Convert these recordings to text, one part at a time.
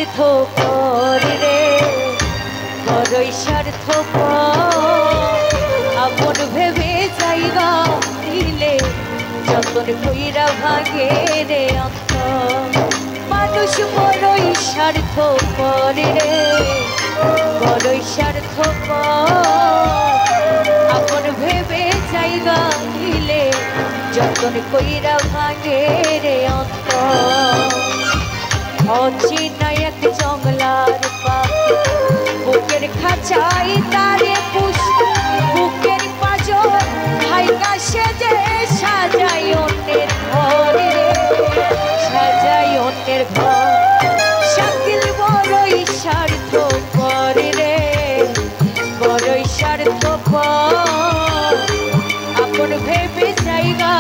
স্বার্থপর রে বড়ই স্বার্থপর আপন ভেবে জায়গা দিলে যতন কইরা ভাগে রে অন্তর মানুষ বড়ই স্বার্থপর রে বড়ই স্বার্থপর আপন ভেবে জায়গা দিলে যতন কইরা ভাগে রে অন্তর অচেনা এক জঙ্গলার পাখি বুকের খাঁচাই তারে পুষ বুকের পাঁজর ভাইকা সেজে সাজাই অন্যের ঘরে সাজাই অন্যের ঘর শাকিল বড়ই স্বার্থপর রে বড়ই স্বার্থপর আপন ভেবে জায়গা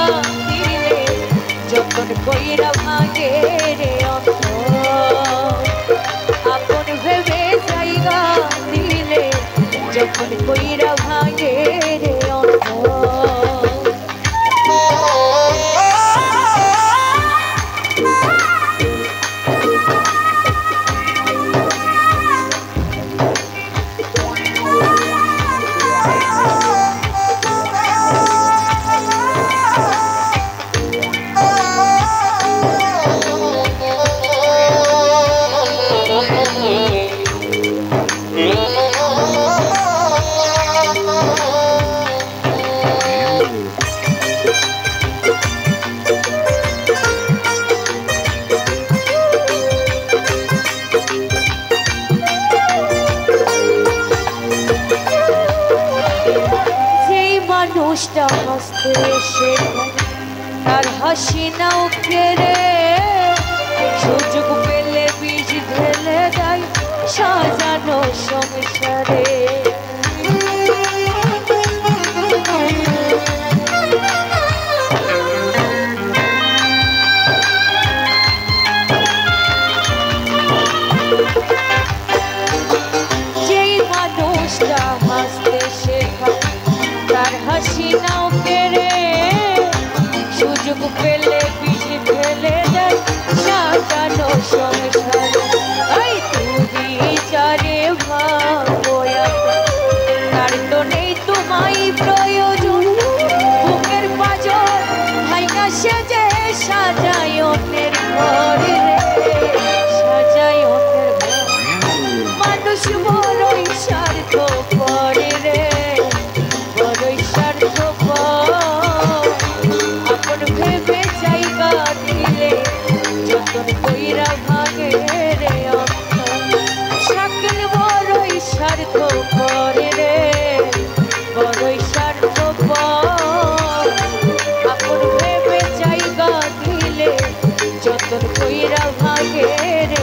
দিলে যতন কইরা ভাগে রে আপন ভেবে জায়গা দিলে যখন কইরা ভাগে রে মানুষটা হাসতে এসে তার হাসি নাও কেড়ে সুযোগ পেলে বীজ ঢেলে দেয় সাজানো সংসারে যেই মানুষটা হাসতে শেখায় তার হাসি নাও পেরে সুযোগ পেলে বীজ ঢেলে দেয় সাজানো সংসার এই তুমি চারে ভাবয়া তার তো নেই তোমায় প্রয়োজন বুকের পাঁজর ভাইকা সেজে সাজাই অন্যের ঘরে সাজাই অন্যের ঘর মানুষ বড়ই স্বার্থপর রে আপন ভেবে জায়গা দিলে যতন কইরা ভাগে রে শাকিল বড়ই স্বার্থপর রে বড়ই স্বার্থপর আপন ভেবে জায়গা দিলে যতন কইরা ভাগে রে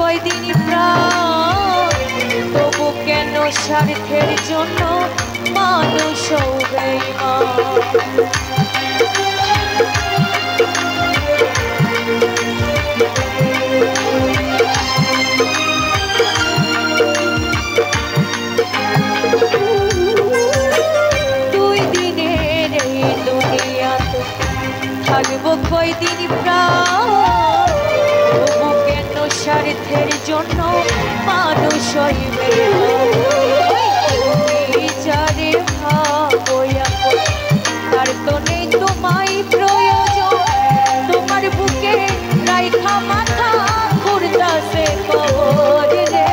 কয়দিন প্রাণ তবু কেন স্বার্থের জন্য মানুষ দুই দিনের এই দুনিয়াতে থাকবো কয়দিন প্রাণ স্বার্থের জন্য মানুষ হইবে যারে ভাবয়া তার তো নেই তোমায় প্রয়োজন তোমার বুকে রাইখা মাথা ঘুরতাছে কবর রে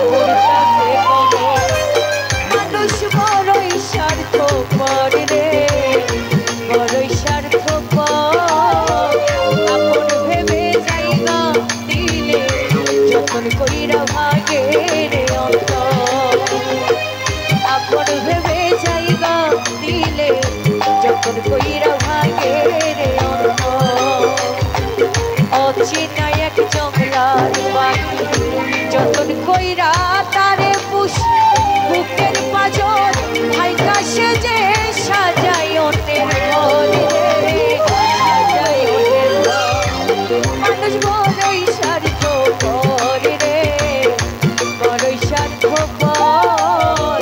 ঘুরতাছে কবর মানুষ বড়ই স্বার্থপর রে বড়ই স্বার্থপর আপন ভেবে জায়গা দিলে যতন কইরা যতন কইরা ভাগে রে অন্তর অচেনা এক জঙ্গলার পাখি যতন কইরা তারে বুকের পাজর ভাইকা সেজে সাজাই অন্যের ঘর রে সাজাই অন্যের মানুষ বড়ই স্বার্থপর রে বড়ই স্বার্থপর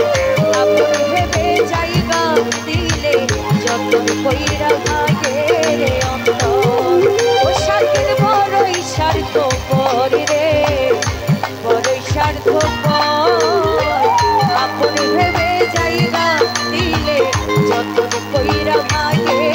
আপন ভেবে জায়গা দিলে যতন কইরা ভাগে রে অন্তর ও শাকের বড়ই স্বার্থপর রে বড়ই স্বার্থপর আপন ভেবে জায়গা দিলে যতন কইরা ভাগে